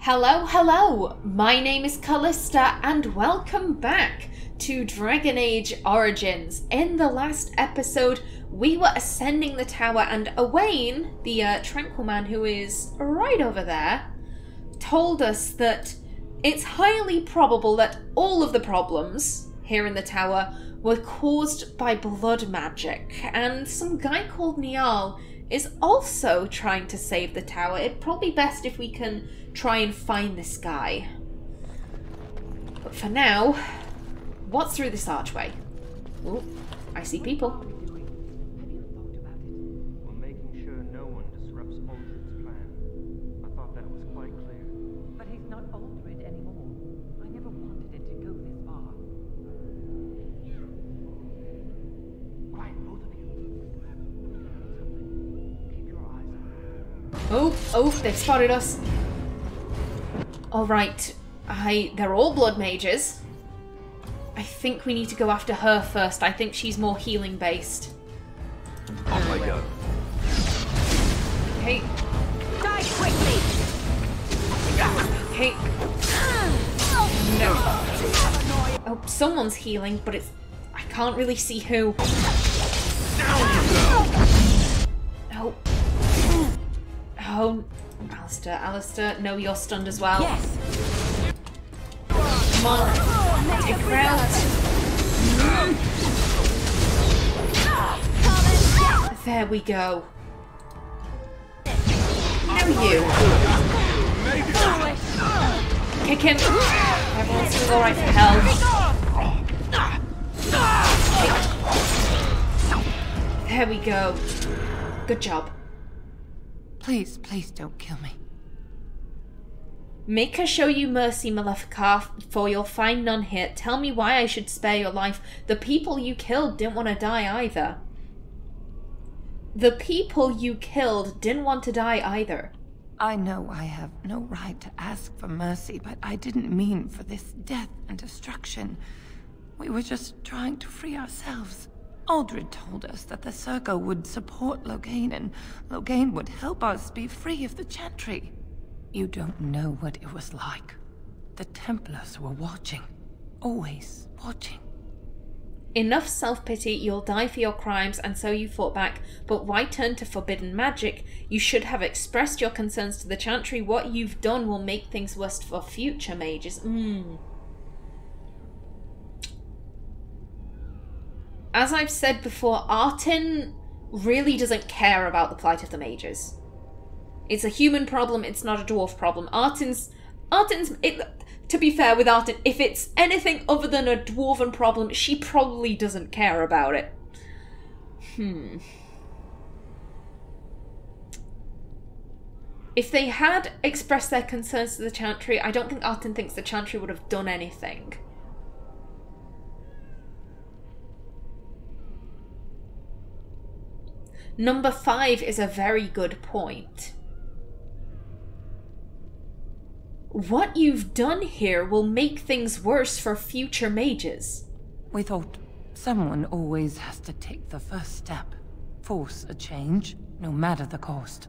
Hello, hello! My name is Callista and welcome back to Dragon Age Origins. In the last episode, we were ascending the tower and Qwinn, the Tranquil man who is right over there, told us that it's highly probable that all of the problems here in the tower were caused by blood magic, and some guy called Niall is also trying to save the tower. It'd probably be best if we can try and find this guy. But for now, what's through this archway? Oh, I see people. Have you thought about it? We're making sure no one disrupts Aldrid's plan. I thought that was quite clear. But he's not Aldrid anymore. I never wanted it to go this far. Quiet, both of you. Keep your eyes on. Oh, they've spotted us. Alright, they're all blood mages. I think we need to go after her first. I think she's more healing based. On my go. Okay. Die quickly! Okay. No. Oh, someone's healing, but I can't really see who. Oh. Oh. Alistair, no, you're stunned as well. Yes! Come on, take her out. There we go. Now you. Kick him. Everyone's doing alright for health. There we go. Good job. Please don't kill me. Make her show you mercy, Maleficar, for you'll find none here. Tell me why I should spare your life. The people you killed didn't want to die either. The people you killed didn't want to die either. I know I have no right to ask for mercy, but I didn't mean for this death and destruction. We were just trying to free ourselves. Aldrid told us that the Circle would support Loghain, and Loghain would help us be free of the Chantry. You don't know what it was like. The Templars were watching. Always watching. Enough self-pity, you'll die for your crimes, and so you fought back. But why turn to forbidden magic? You should have expressed your concerns to the Chantry. What you've done will make things worse for future mages. As I've said before, Artin really doesn't care about the plight of the mages. It's a human problem, it's not a dwarf problem. To be fair with Artin, if it's anything other than a dwarven problem, she probably doesn't care about it. If they had expressed their concerns to the Chantry, I don't think Artin thinks the Chantry would have done anything. Number 5 is a very good point. What you've done here will make things worse for future mages. We thought someone always has to take the first step. Force a change, no matter the cost.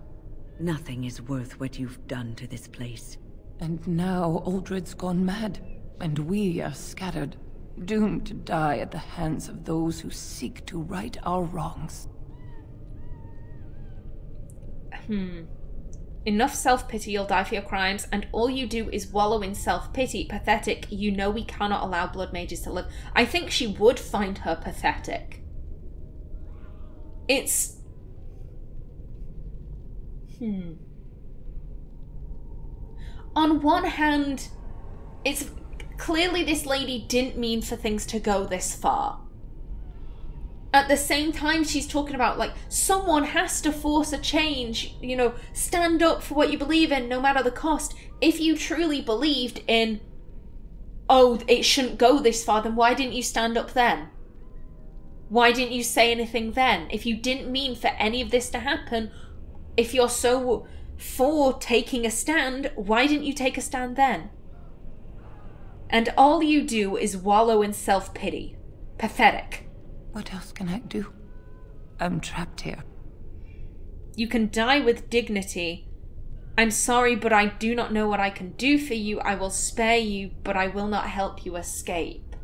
Nothing is worth what you've done to this place. And now Aldrid's gone mad, and we are scattered, doomed to die at the hands of those who seek to right our wrongs. Enough self-pity, you'll die for your crimes, and all you do is wallow in self-pity. Pathetic. You know we cannot allow blood mages to live. I think she would find her pathetic. It's... On one hand, it's clearly this lady didn't mean for things to go this far. At the same time, she's talking about, like, someone has to force a change, you know, stand up for what you believe in, no matter the cost. If you truly believed in, oh, it shouldn't go this far, then why didn't you stand up then? Why didn't you say anything then? If you didn't mean for any of this to happen, if you're so for taking a stand, why didn't you take a stand then? And all you do is wallow in self-pity. Pathetic. What else can I do? I'm trapped here. You can die with dignity, I'm sorry, but I do not know what I can do for you. I will spare you, but I will not help you escape.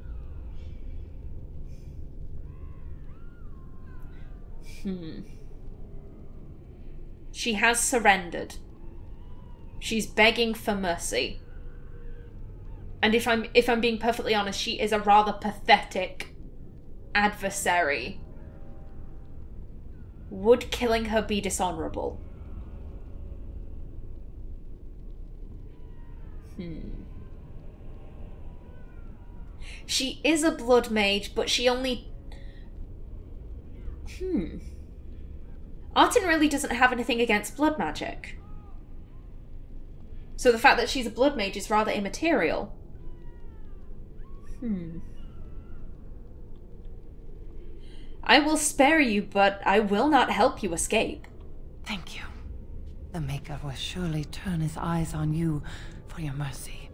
She has surrendered. She's begging for mercy. And if I'm being perfectly honest, she is a rather pathetic adversary. Would killing her be dishonorable? She is a blood mage, but she only... Artin really doesn't have anything against blood magic. So the fact that she's a blood mage is rather immaterial. I will spare you, but I will not help you escape. Thank you. The Maker will surely turn his eyes on you for your mercy.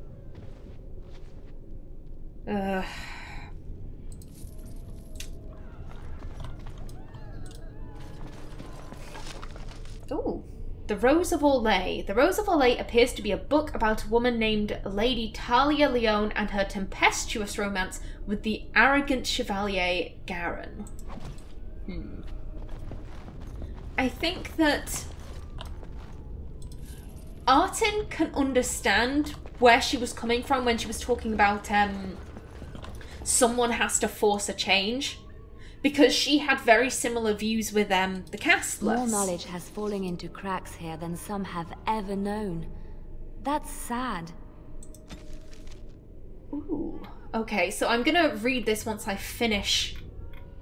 Ooh. The Rose of Orlais. The Rose of Orlais appears to be a book about a woman named Lady Talia Leone and her tempestuous romance with the arrogant Chevalier Garin. I think that Artin can understand where she was coming from when she was talking about someone has to force a change. Because she had very similar views with the castless. More knowledge has fallen into cracks here than some have ever known. That's sad. Ooh. Okay, so I'm gonna read this once I finish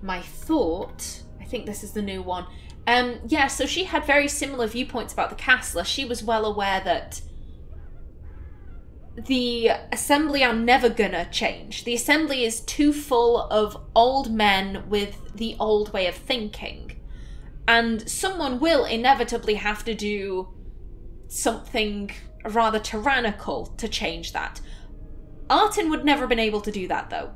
my thought. I think this is the new one. Yeah, so she had very similar viewpoints about the castless. She was well aware that the Assembly are never gonna change. The Assembly is too full of old men with the old way of thinking. And someone will inevitably have to do something rather tyrannical to change that. Artin would never have been able to do that, though.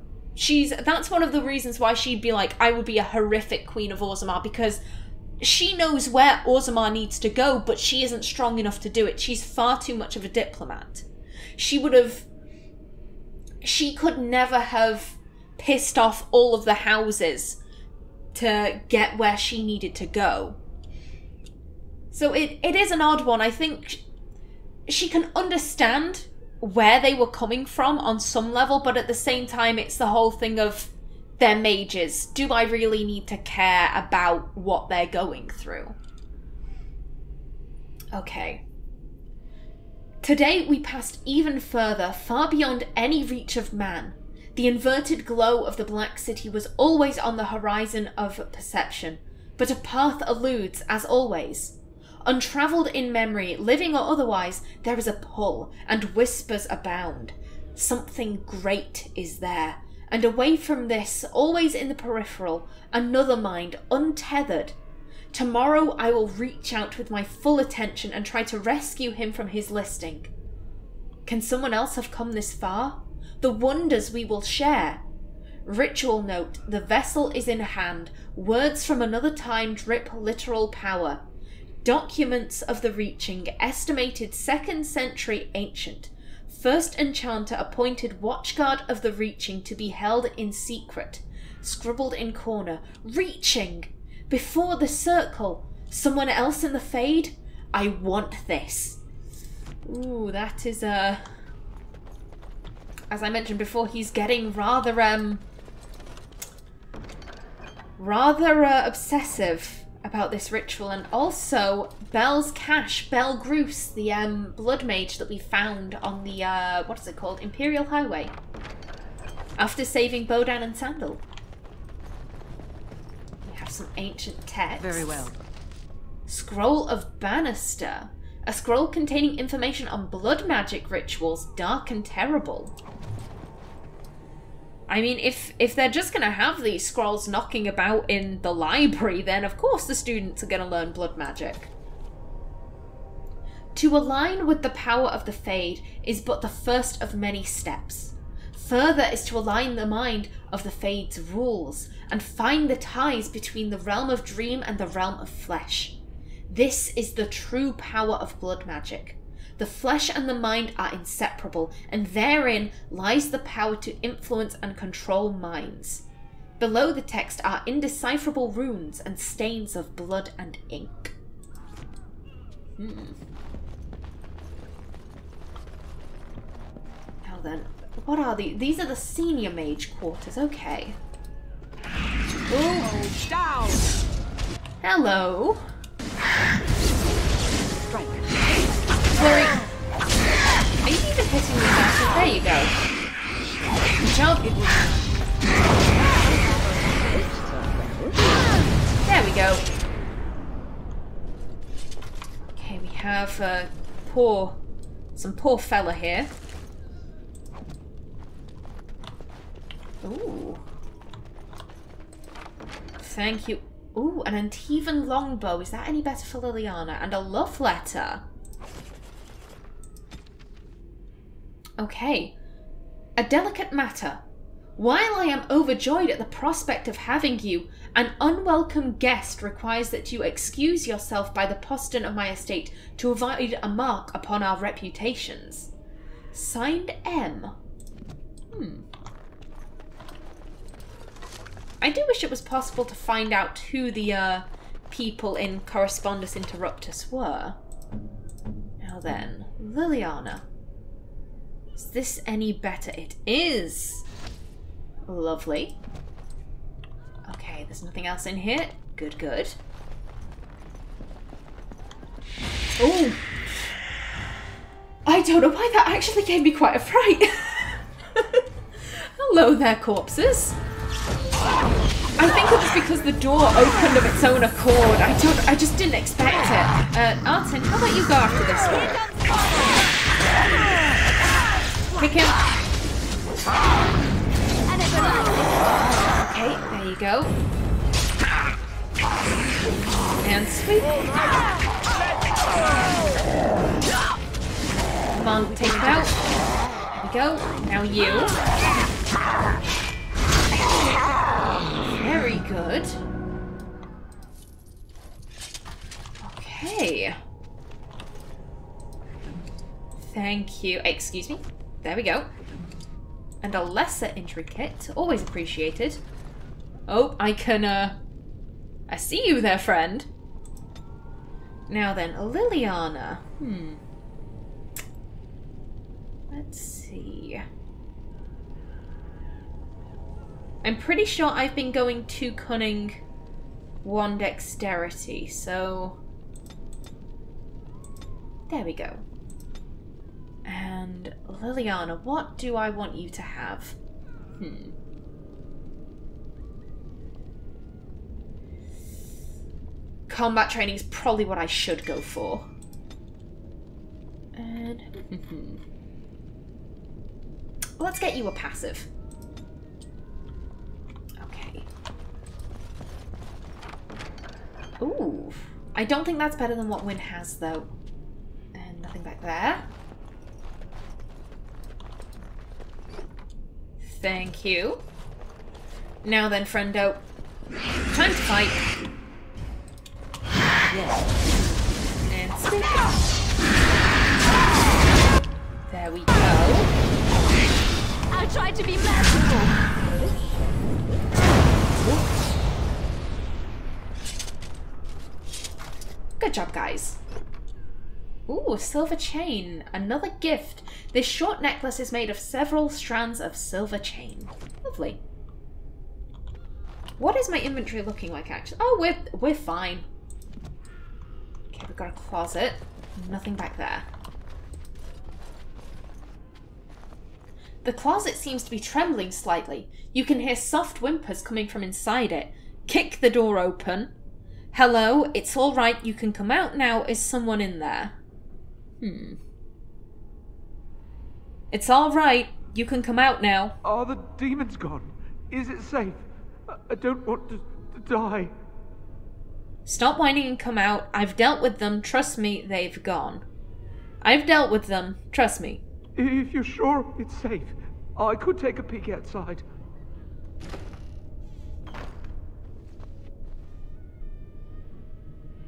That's one of the reasons why she'd be like, I would be a horrific Queen of Orzammar, because she knows where Orzammar needs to go, but she isn't strong enough to do it. She's far too much of a diplomat. She could never have pissed off all of the houses to get where she needed to go. So it is an odd one. I think she can understand where they were coming from on some level, but at the same time, it's the whole thing of they're mages. Do I really need to care about what they're going through? Okay. Today we passed even further, far beyond any reach of man. The inverted glow of the Black City was always on the horizon of perception, but a path eludes, as always. Untravelled in memory, living or otherwise, there is a pull, and whispers abound. Something great is there, and away from this, always in the peripheral, another mind, untethered. Tomorrow I will reach out with my full attention and try to rescue him from his listing. Can someone else have come this far? The wonders we will share. Ritual note, the vessel is in hand. Words from another time drip literal power. Documents of the reaching, estimated 2nd century ancient. First enchanter appointed watchguard of the reaching to be held in secret. Scribbled in corner. Reaching! Before the circle. Someone else in the fade? I want this. Ooh, that is as I mentioned before, he's getting rather obsessive about this ritual. And also Belle's cache, Belle Groose, the blood mage that we found on the what is it called? Imperial Highway. After saving Bodan and Sandal. Some ancient text. Very well. Scroll of Bannister. A scroll containing information on blood magic rituals, dark and terrible. I mean, if they're just going to have these scrolls knocking about in the library, then of course the students are going to learn blood magic. To align with the power of the Fade is but the first of many steps. Further is to align the mind of the Fade's rules and find the ties between the realm of dream and the realm of flesh. This is the true power of blood magic. The flesh and the mind are inseparable, and therein lies the power to influence and control minds. Below the text are indecipherable runes and stains of blood and ink. Now then, what are these? These are the senior mage quarters, okay. Ooh. Down! Hello. Sorry. Are you even hitting me now? There you go. Jump. There we go. Okay, we have some poor fella here. Ooh. Thank you. Ooh, an Antivan longbow. Is that any better for Liliana? And a love letter. Okay. A delicate matter. While I am overjoyed at the prospect of having you, an unwelcome guest requires that you excuse yourself by the postern of my estate to avoid a mark upon our reputations. Signed M. I do wish it was possible to find out who the people in Correspondus Interruptus were. Now then, Liliana. Is this any better? It is! Lovely. Okay, there's nothing else in here. Good, good. Oh! I don't know why that actually gave me quite a fright. Hello there, corpses. I think it was because the door opened of its own accord. I just didn't expect it. Artin, how about you go after this one? Kick him. Okay, there you go. And sweep. Come on, take him out. There we go. Now you. Very good. Okay. Thank you. Excuse me. There we go. And a lesser intricate. Always appreciated. Oh, I can, I see you there, friend. Now then, Liliana. Let's see. I'm pretty sure I've been going 2 cunning, 1 dexterity, so... There we go. And Liliana, what do I want you to have? Combat training is probably what I should go for. And... let's get you a passive. Okay. Ooh. I don't think that's better than what Qwinn has, though. And nothing back there. Thank you. Now then, friendo. Time to fight. And stick. There we go. I'll try to be merciful. Good job, guys. Ooh, a silver chain. Another gift. This short necklace is made of several strands of silver chain. Lovely. What is my inventory looking like, actually? Oh, we're fine. Okay, we've got a closet. Nothing back there. The closet seems to be trembling slightly. You can hear soft whimpers coming from inside it. Kick the door open. Hello, it's all right. You can come out now. Is someone in there? It's all right. You can come out now. Are the demons gone? Is it safe? I don't want to die. Stop whining and come out. I've dealt with them. Trust me, they've gone. I've dealt with them. Trust me. If you're sure it's safe, I could take a peek outside.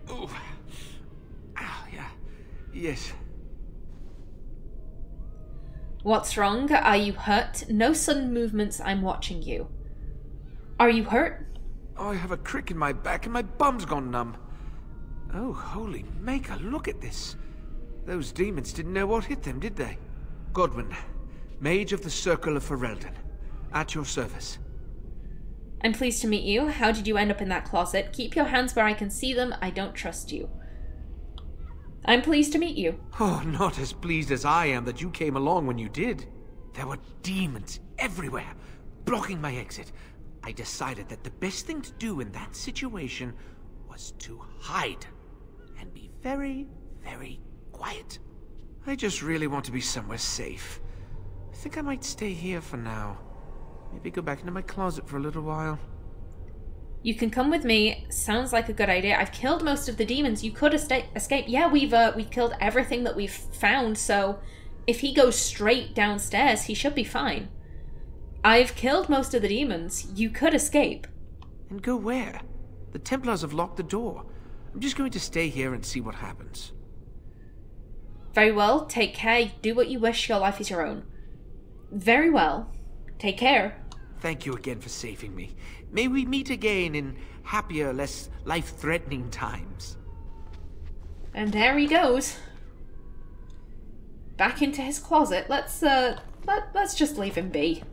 Oh, yeah. Yes. What's wrong? Are you hurt? No sudden movements, I'm watching you. Are you hurt? I have a crick in my back and my bum's gone numb. Oh, holy maker, look at this. Those demons didn't know what hit them, did they? Qwinn, mage of the Circle of Ferelden. At your service. I'm pleased to meet you. How did you end up in that closet? Keep your hands where I can see them. I don't trust you. I'm pleased to meet you. Oh, not as pleased as I am that you came along when you did. There were demons everywhere, blocking my exit. I decided that the best thing to do in that situation was to hide and be very, very quiet. I just really want to be somewhere safe. I think I might stay here for now. Maybe go back into my closet for a little while. You can come with me. Sounds like a good idea. I've killed most of the demons. You could escape. Yeah, we've killed everything that we've found, so if he goes straight downstairs, he should be fine. I've killed most of the demons. You could escape. And go where? The Templars have locked the door. I'm just going to stay here and see what happens. Very well. Take care. Do what you wish. Your life is your own. Very well. Take care. Thank you again for saving me. May we meet again in happier, less life-threatening times. And there he goes. Back into his closet. Let's just leave him be.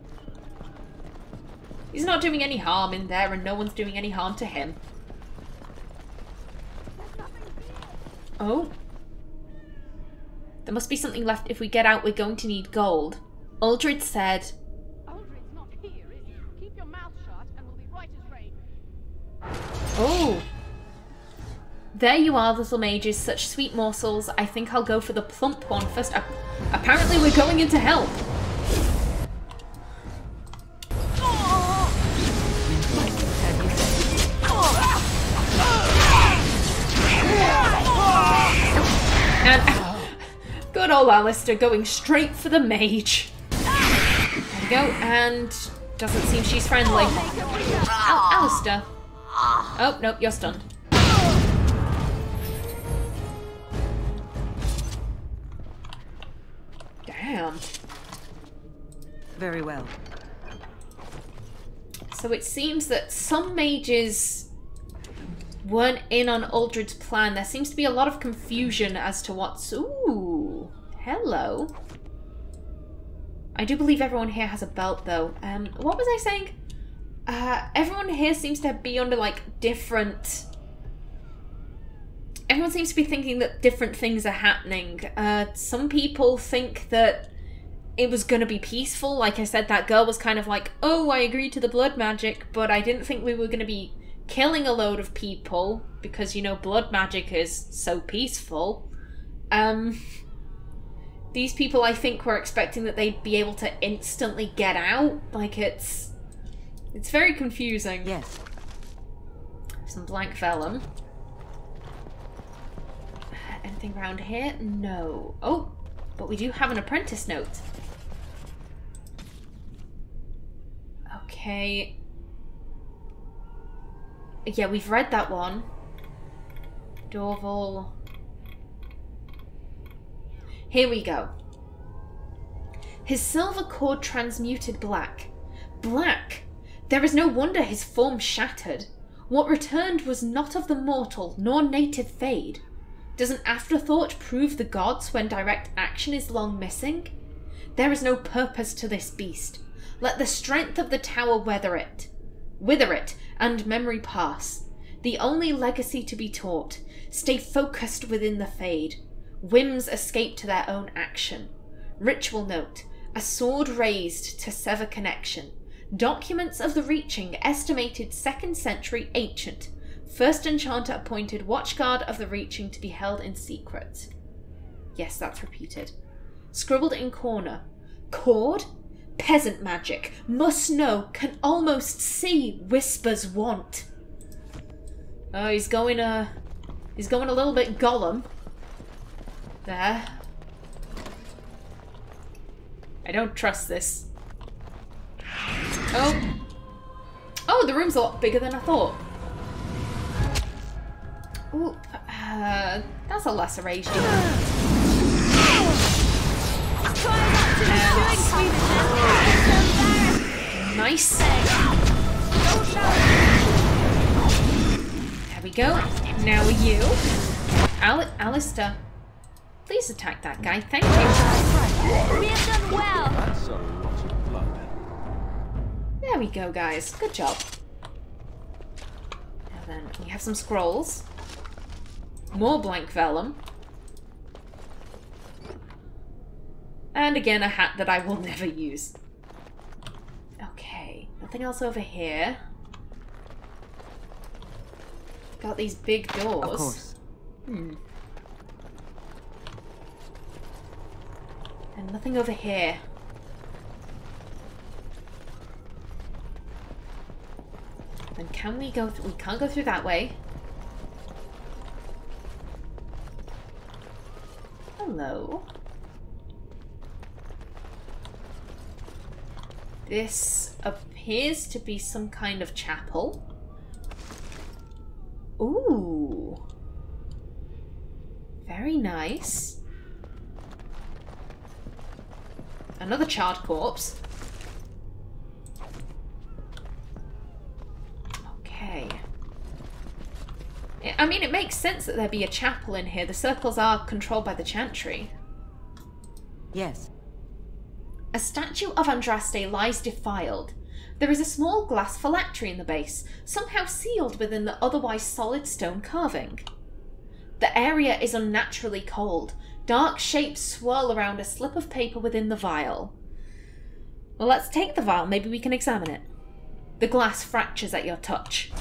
He's not doing any harm in there, and no one's doing any harm to him. Oh. There must be something left. If we get out, we're going to need gold. Uldred said... Uldred's not here, is he? Keep your mouth shut and we'll be right as rain. Oh. There you are, little mages. Such sweet morsels. I think I'll go for the plump one first. Apparently we're going into help. And good old Alistair going straight for the mage. There we go, and doesn't seem she's friendly. Alistair. Oh, nope, you're stunned. Damn. Very well. So it seems that some mages weren't in on Uldred's plan. There seems to be a lot of confusion as to what's... Ooh, hello. I do believe everyone here has a belt, though. What was I saying? Everyone here seems to be under, like, different... Everyone seems to be thinking that different things are happening. Some people think that it was going to be peaceful. Like I said, that girl was kind of like, oh, I agreed to the blood magic, but I didn't think we were going to be killing a load of people because, you know, blood magic is so peaceful. These people, I think, were expecting that they'd be able to instantly get out. Like, it's very confusing. Yes. Some blank vellum. Anything around here? No. Oh, but we do have an apprentice note. Okay. Yeah, we've read that one. Dorval. Here we go. His silver cord transmuted black. Black! There is no wonder his form shattered. What returned was not of the mortal, nor native fade. Does an afterthought prove the gods when direct action is long missing? There is no purpose to this beast. Let the strength of the tower wither it, and memory pass. The only legacy to be taught. Stay focused within the fade. Whims escape to their own action. Ritual note. A sword raised to sever connection. Documents of the Reaching estimated 2nd century ancient. First enchanter appointed watchguard of the Reaching to be held in secret. Yes, that's repeated. Scribbled in corner. Cord? Peasant magic. Must know. Can almost see. Whispers want. Oh, he's going a little bit Gollum. There. I don't trust this. Oh. Oh, the room's a lot bigger than I thought. Ooh, that's a laceration. And Nice. There we go. Now you. Alistair. Please attack that guy. Thank you. We have done well. That's a lot of blood. There we go, guys. Good job. Now then, we have some scrolls. More blank vellum. And again, a hat that I will never use. Okay, nothing else over here. Got these big doors. Of course. And nothing over here. Then can we go? We can't go through that way. Hello. This appears to be some kind of chapel. Ooh. Very nice. Another charred corpse. Okay. I mean, it makes sense that there be a chapel in here. The circles are controlled by the chantry. Yes. A statue of Andraste lies defiled. There is a small glass phylactery in the base, somehow sealed within the otherwise solid stone carving. The area is unnaturally cold. Dark shapes swirl around a slip of paper within the vial. Well, let's take the vial. Maybe we can examine it. The glass fractures at your touch.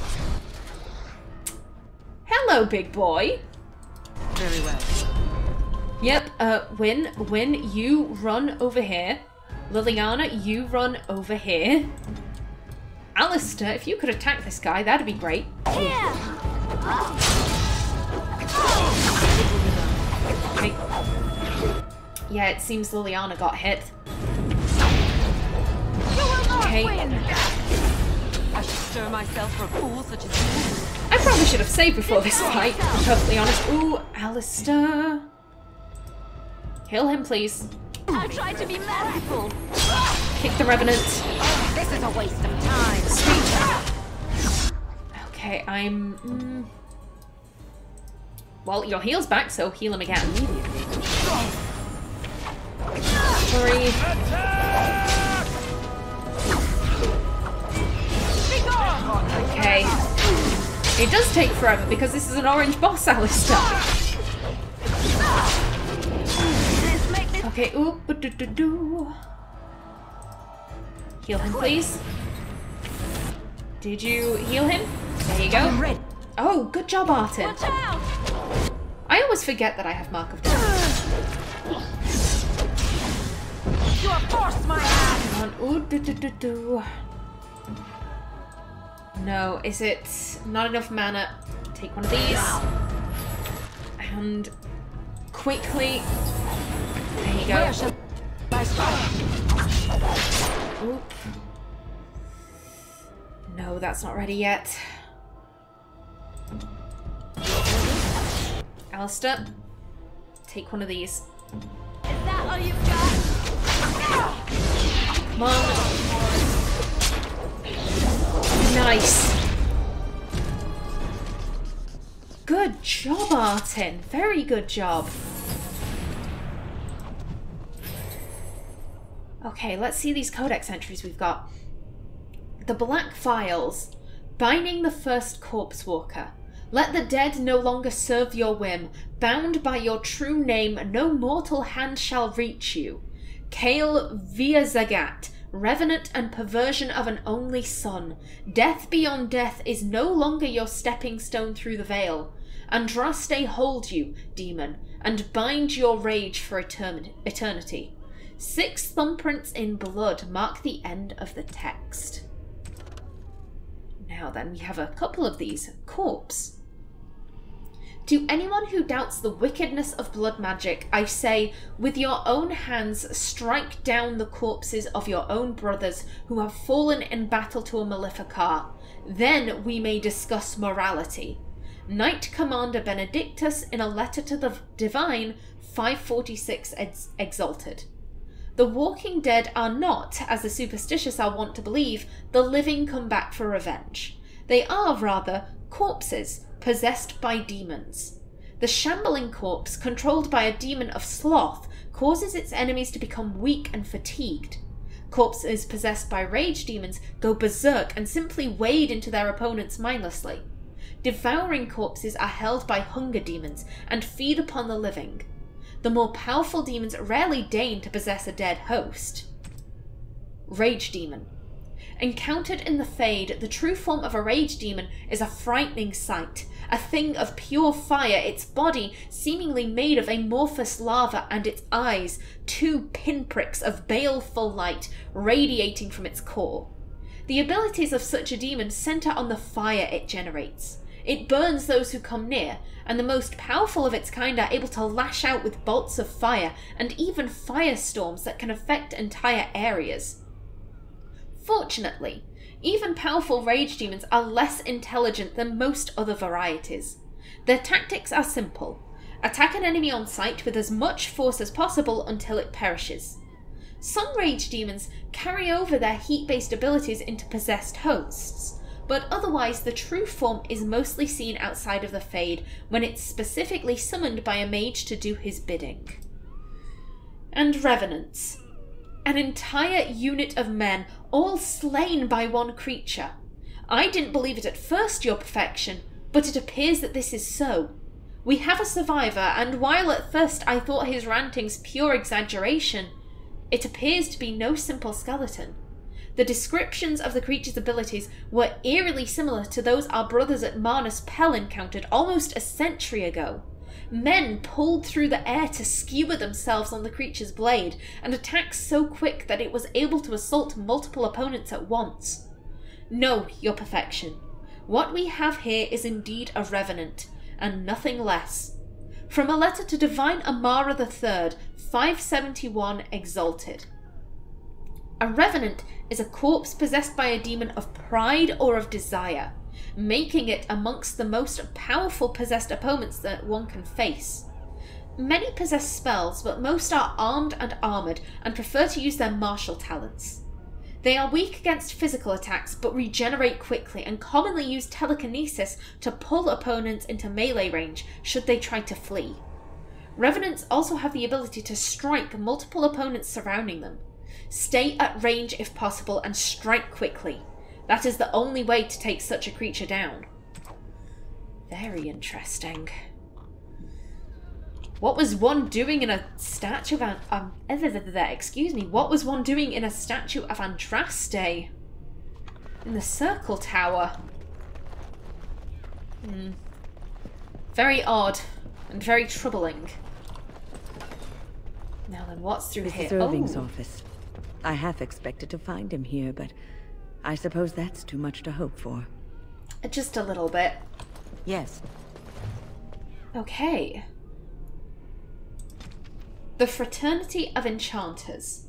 Hello, big boy. Very well. Yep, Qwinn, you run over here. Liliana, you run over here. Alistair, if you could attack this guy, that'd be great. Here! Okay. Yeah, it seems Liliana got hit. Okay. I should stir myself for a fool such as you. I probably should have saved before this fight, to be perfectly honest. Ooh, Alistair. Heal him, please. I tried to be merciful. Kick the Revenant. This is a waste of time. Sweet. Okay, I'm... Well, your heal's back, so heal him again. Sorry. Okay. It does take forever because this is an orange boss, Alistair. Okay, ooh, do. Heal him, please. Did you heal him? There you go. Oh, good job, Artin. Watch out! I always forget that I have Mark of Death. You have forced my hand. Come on, ooh, No, is it not enough mana? Take one of these. And quickly. There you go. Oop. No, that's not ready yet. Alistair, take one of these. Is that all you've got? Come on. Nice. Good job, Artin. Very good job. Okay, let's see these codex entries we've got. The Black Files. Binding the first corpse walker. Let the dead no longer serve your whim. Bound by your true name, no mortal hand shall reach you. Kale via Zagat. Revenant and perversion of an only son. Death beyond death is no longer your stepping stone through the veil. Andraste hold you, demon, and bind your rage for eternity. 6 thumbprints in blood mark the end of the text. Now then, we have a couple of these. Corpse. To anyone who doubts the wickedness of blood magic, I say, with your own hands strike down the corpses of your own brothers who have fallen in battle to a Maleficar. Then we may discuss morality. Knight Commander Benedictus in a letter to the Divine 546 Exalted. The walking dead are not, as the superstitious are wont to believe, the living come back for revenge. They are, rather, corpses possessed by demons. The shambling corpse, controlled by a demon of sloth, causes its enemies to become weak and fatigued. Corpses possessed by rage demons go berserk and simply wade into their opponents mindlessly. Devouring corpses are held by hunger demons and feed upon the living. The more powerful demons rarely deign to possess a dead host. Rage demon. Encountered in the Fade, the true form of a rage demon is a frightening sight, a thing of pure fire, its body seemingly made of amorphous lava, and its eyes, two pinpricks of baleful light radiating from its core. The abilities of such a demon center on the fire it generates. It burns those who come near, and the most powerful of its kind are able to lash out with bolts of fire and even firestorms that can affect entire areas. Fortunately, even powerful rage demons are less intelligent than most other varieties. Their tactics are simple. Attack an enemy on sight with as much force as possible until it perishes. Some rage demons carry over their heat-based abilities into possessed hosts, but otherwise the true form is mostly seen outside of the Fade when it's specifically summoned by a mage to do his bidding. And Revenants. An entire unit of men, all slain by one creature. I didn't believe it at first, Your Perfection, but it appears that this is so. We have a survivor, and while at first I thought his rantings pure exaggeration, it appears to be no simple skeleton. The descriptions of the creature's abilities were eerily similar to those our brothers at Marnus Pell encountered almost a century ago. Men pulled through the air to skewer themselves on the creature's blade, and attacks so quick that it was able to assault multiple opponents at once. No, Your Perfection. What we have here is indeed a Revenant, and nothing less. From a letter to Divine Amara III, 571 Exalted. A Revenant is a corpse possessed by a demon of pride or of desire, making it amongst the most powerful possessed opponents that one can face. Many possess spells, but most are armed and armoured and prefer to use their martial talents. They are weak against physical attacks, but regenerate quickly and commonly use telekinesis to pull opponents into melee range should they try to flee. Revenants also have the ability to strike multiple opponents surrounding them. Stay at range if possible and strike quickly. That is the only way to take such a creature down. Very interesting. What was one doing in a statue of what was one doing in a statue of Andraste? In the Circle Tower. Very odd and very troubling. Now then, what's through here? Mrs. Irving's office. I half expected to find him here, but I suppose that's too much to hope for. Just a little bit. Yes. Okay. The Fraternity of Enchanters.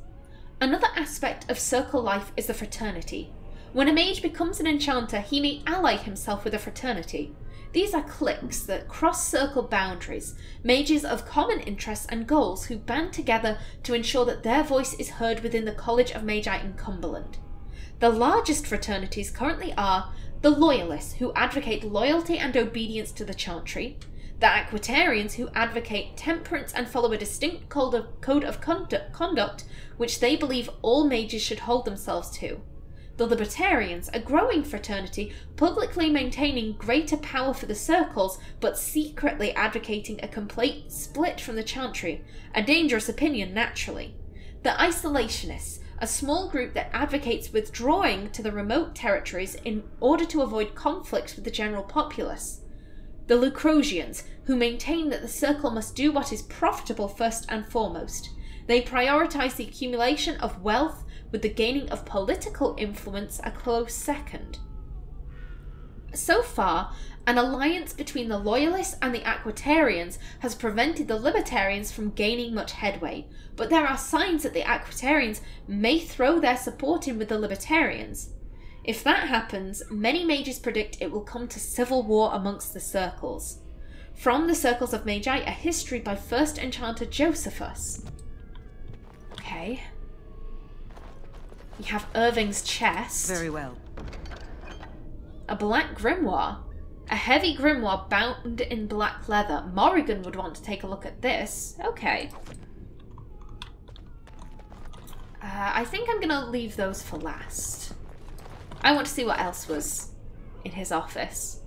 Another aspect of circle life is the fraternity. When a mage becomes an enchanter, he may ally himself with a fraternity. These are cliques that cross circle boundaries, mages of common interests and goals who band together to ensure that their voice is heard within the College of Magi in Cumberland. The largest fraternities currently are the Loyalists, who advocate loyalty and obedience to the Chantry, the Aquitarians, who advocate temperance and follow a distinct code of conduct which they believe all mages should hold themselves to, the Libertarians, a growing fraternity publicly maintaining greater power for the circles but secretly advocating a complete split from the Chantry, a dangerous opinion naturally, the Isolationists, a small group that advocates withdrawing to the remote territories in order to avoid conflicts with the general populace. The Lucrosians, who maintain that the circle must do what is profitable first and foremost. They prioritize the accumulation of wealth, with the gaining of political influence a close second. So far, an alliance between the Loyalists and the Aquitarians has prevented the Libertarians from gaining much headway, but there are signs that the Aquitarians may throw their support in with the Libertarians. If that happens, many mages predict it will come to civil war amongst the circles. From the Circles of Magi, a history by first enchanter Josephus. Okay. We have Irving's chest. Very well. A black grimoire. A heavy grimoire bound in black leather. Morrigan would want to take a look at this. Okay. I think I'm gonna leave those for last. I want to see what else was in his office.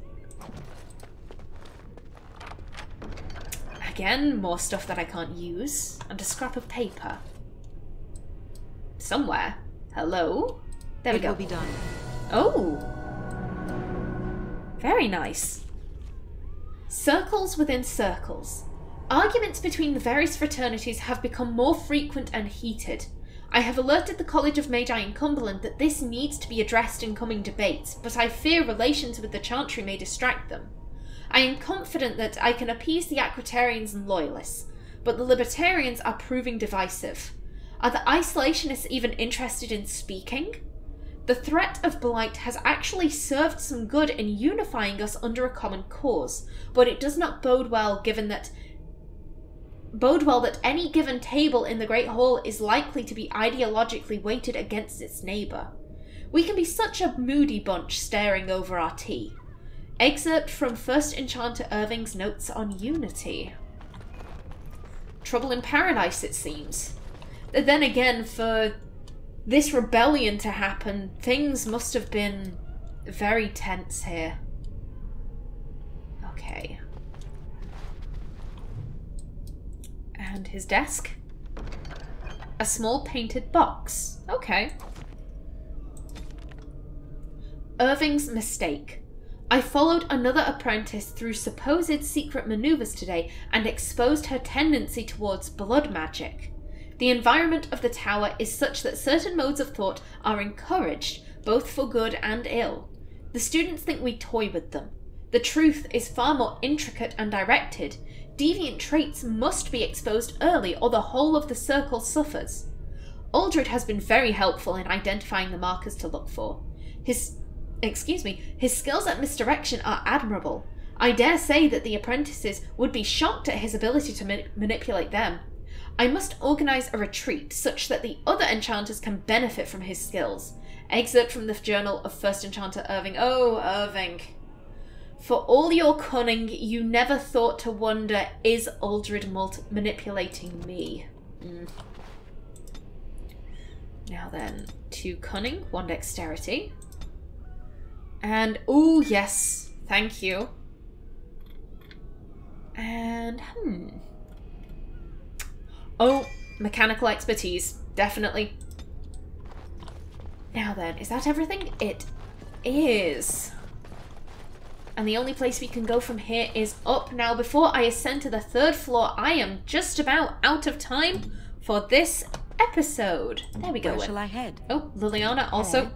Again, more stuff that I can't use. And a scrap of paper. Somewhere. Hello? There we go. It will be done. Oh! Very nice. Circles within circles. Arguments between the various fraternities have become more frequent and heated. I have alerted the College of Magi in Cumberland that this needs to be addressed in coming debates, but I fear relations with the Chantry may distract them. I am confident that I can appease the Aquitarians and Loyalists, but the Libertarians are proving divisive. Are the Isolationists even interested in speaking? The threat of blight has actually served some good in unifying us under a common cause, but it does not bode well that any given table in the Great Hall is likely to be ideologically weighted against its neighbour. We can be such a moody bunch staring over our tea. Excerpt from First Enchanter Irving's Notes on Unity. Trouble in paradise, it seems. Then again, for this rebellion to happen, things must have been very tense here. Okay. And his desk? A small painted box. Okay. Irving's mistake. I followed another apprentice through supposed secret maneuvers today and exposed her tendency towards blood magic. The environment of the tower is such that certain modes of thought are encouraged, both for good and ill. The students think we toy with them. The truth is far more intricate and directed. Deviant traits must be exposed early or the whole of the circle suffers. Uldred has been very helpful in identifying the markers to look for. His skills at misdirection are admirable. I dare say that the apprentices would be shocked at his ability to manipulate them. I must organise a retreat such that the other enchanters can benefit from his skills. Excerpt from the Journal of First Enchanter Irving. Oh, Irving. For all your cunning, you never thought to wonder, is Uldred manipulating me? Now then, 2 cunning, 1 dexterity. And, ooh, yes, thank you. And, oh, mechanical expertise, definitely. Now then, is that everything? It is. And the only place we can go from here is up. Now, before I ascend to the 3rd floor, I am just about out of time for this episode. There we go. Where shall I head? Oh, Liliana also.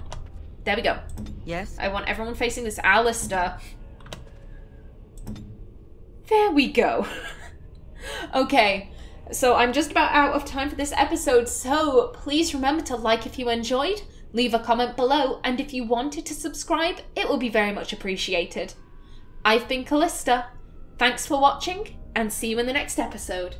There we go. Yes? I want everyone facing this Alistair. There we go. Okay, so I'm just about out of time for this episode, so please remember to like if you enjoyed, leave a comment below, and if you wanted to subscribe, it will be very much appreciated. I've been Callista. Thanks for watching, and see you in the next episode.